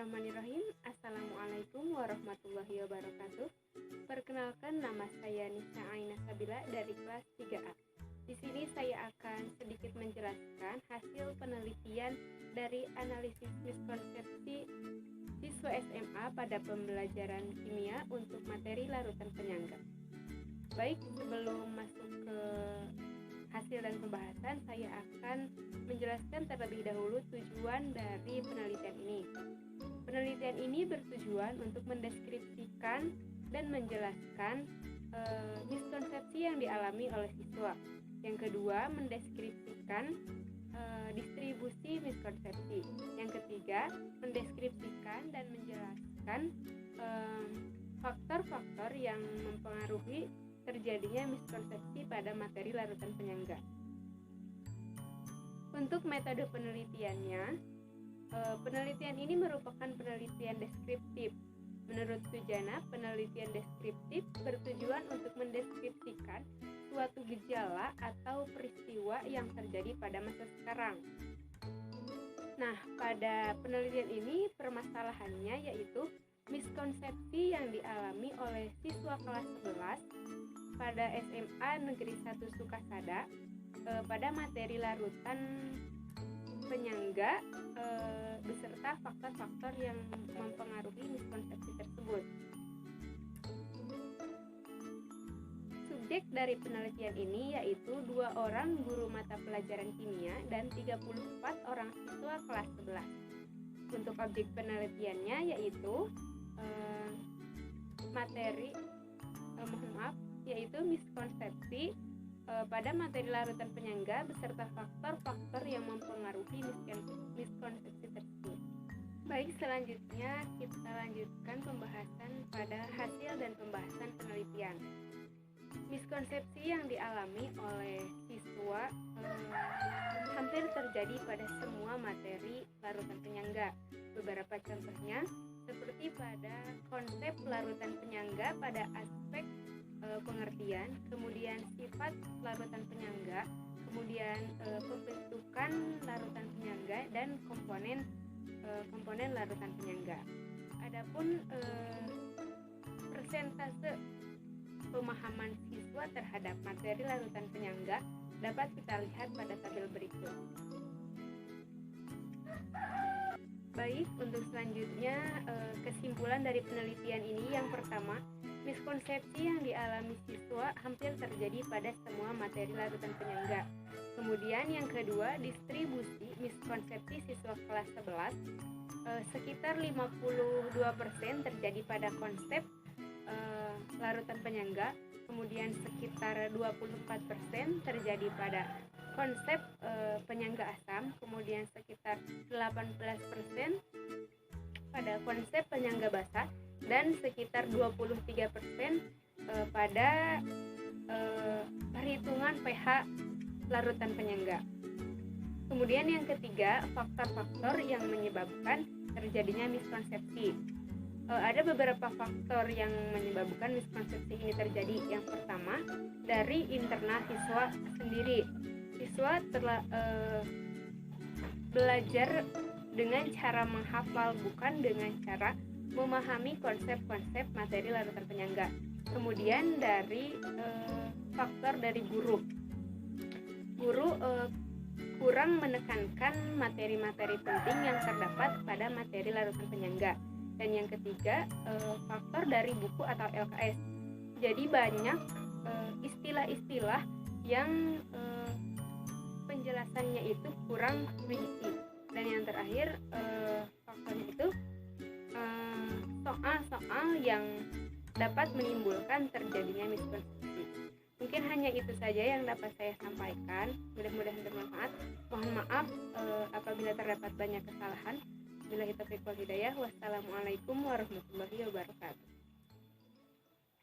Bismillahirrahmanirrahim. Assalamualaikum warahmatullahi wabarakatuh. Perkenalkan, nama saya Nisa Aina Sabila dari kelas 3A. Di sini saya akan sedikit menjelaskan hasil penelitian dari analisis miskonsepsi siswa SMA pada pembelajaran kimia untuk materi larutan penyangga. Baik, sebelum masuk ke hasil dan pembahasan, saya akan menjelaskan terlebih dahulu tujuan dari penelitian ini. Penelitian ini bertujuan untuk mendeskripsikan dan menjelaskan miskonsepsi yang dialami oleh siswa. Yang kedua, mendeskripsikan distribusi miskonsepsi. Yang ketiga, mendeskripsikan dan menjelaskan faktor-faktor yang mempengaruhi terjadinya miskonsepsi pada materi larutan penyangga. Untuk metode penelitiannya, penelitian ini merupakan penelitian deskriptif. Menurut Sujana, penelitian deskriptif bertujuan untuk mendeskripsikan suatu gejala atau peristiwa yang terjadi pada masa sekarang. Nah, pada penelitian ini permasalahannya yaitu miskonsepsi yang dialami oleh siswa kelas 11 pada SMA Negeri 1 Sukasada pada materi larutan penyangga beserta faktor-faktor yang mempengaruhi miskonsepsi tersebut. Subjek dari penelitian ini yaitu 2 orang guru mata pelajaran kimia dan 34 orang siswa kelas 11. Untuk objek penelitiannya yaitu yaitu miskonsepsi pada materi larutan penyangga beserta faktor-faktor yang mempengaruhi miskonsepsi tersebut. Baik, selanjutnya kita lanjutkan pembahasan pada hasil dan pembahasan penelitian. Miskonsepsi yang dialami oleh siswa hampir terjadi pada semua materi larutan penyangga. Beberapa contohnya seperti pada konsep larutan penyangga pada aspek pengertian, kemudian sifat larutan penyangga, kemudian pembentukan larutan penyangga dan komponen larutan penyangga. Adapun persentase pemahaman siswa terhadap materi larutan penyangga dapat kita lihat pada tabel berikut. Baik, untuk selanjutnya kesimpulan dari penelitian ini, yang pertama, miskonsepsi yang dialami siswa hampir terjadi pada semua materi larutan penyangga. Kemudian yang kedua, distribusi miskonsepsi siswa kelas 11 sekitar 52% terjadi pada konsep larutan penyangga, kemudian sekitar 24% terjadi pada konsep penyangga asam, kemudian sekitar 18% pada konsep penyangga basa, dan sekitar 23% pada perhitungan pH larutan penyangga. Kemudian yang ketiga, faktor-faktor yang menyebabkan terjadinya miskonsepsi. Ada beberapa faktor yang menyebabkan miskonsepsi ini terjadi. Yang pertama, dari internal siswa sendiri. Siswa telah belajar dengan cara menghafal, bukan dengan cara memahami konsep-konsep materi larutan penyangga. Kemudian dari faktor dari guru kurang menekankan materi-materi penting yang terdapat pada materi larutan penyangga. Dan yang ketiga, faktor dari buku atau LKS. Jadi banyak istilah-istilah yang penjelasannya itu kurang rinci. Dan yang terakhir, faktornya itu soal-soal yang dapat menimbulkan terjadinya miskonsepsi. Mungkin hanya itu saja yang dapat saya sampaikan. Mudah-mudahan bermanfaat. Mohon maaf apabila terdapat banyak kesalahan. Billahi taufiq wal hidayah. Wassalamualaikum warahmatullahi wabarakatuh.